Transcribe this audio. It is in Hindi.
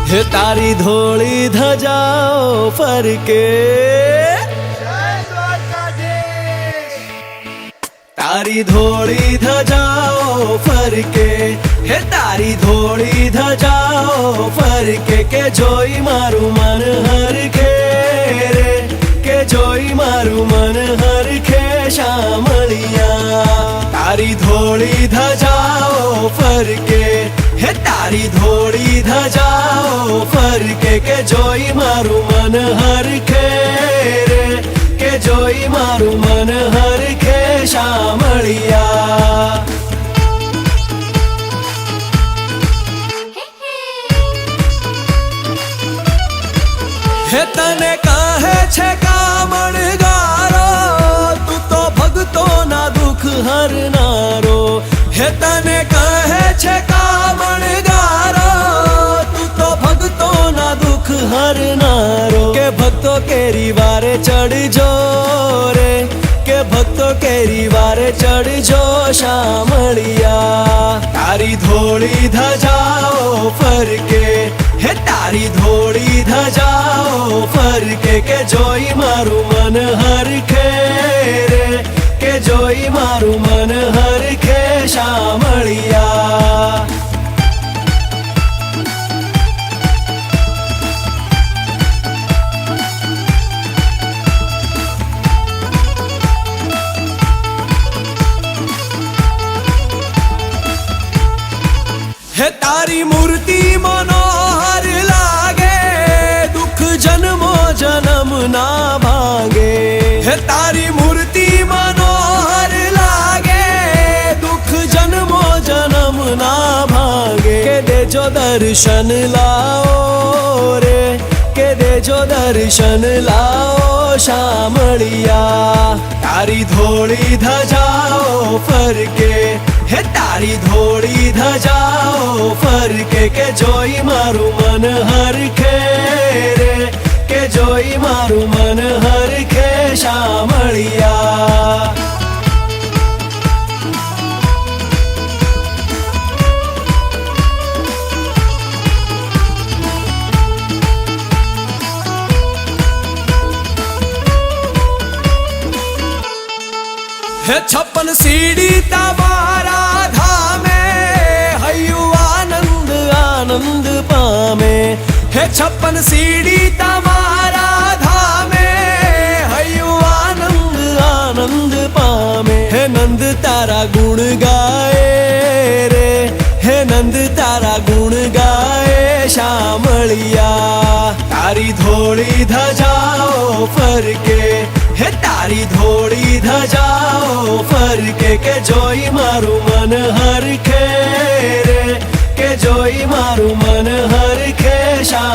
हे तारी धोली धजाओ फरके, तारी धोली धजाओ फरके, हे तारी धोली धजाओ फरके के जोई मारू मन हरखे रे, के जोई मारू मन हरखे शामळिया। तारी धोली धजाओ फरके, हे तारी धोली धजाओ फरके के जोई मारू मन हरखे रे, के जोई मारू मन हरखे शामळिया। हे तने कहे छे कामणगारो, तू तो भगतो ना दुख हरनारो। हे तने कहे छे कामणगारो, तू तो भगतो ना दुख हरनारो। के भक्तो केरी वारे चढ़ जो रे, के भक्तो केरी वारे चढ़ जो शामळिया। तारी धोली धजाओ फरके, हे तारी धोली धजाओ फरके के जोई मारू मन हरखे रे, के जोई मारू मन हरखे शामळिया। हे तारी मूर्ति मनोहर लागे, दुख जन्मो जन्म ना भागे। हे तारी मूर्ति मनोहर लागे, दुख जन्मो जन्म ना भागे। के देजो दर्शन लाओ रे, के देजो दर्शन लाओ शामळिया। तारी धोली धजाओ फरके, हे तारी धोली धजाओ फरके के जोई मारू मन हरखे रे, के जोई मारू मन हरखे शामळिया। हे 56 सीढ़ी तबारा धामे, हयु आनंद आनंद पामे। हे 56 सीढ़ी तबारा धामे, हयु आनंद आनंद पामे। हे नंद तारा गुण गाए रे, हे नंद तारा गुण गाए शामळिया। तारी धोली धजाओ फरके, हे तारी धोली धजाओ फरके के जोई मारू मन हरखे रे, के जोई मारू मन हरखे शामळिया।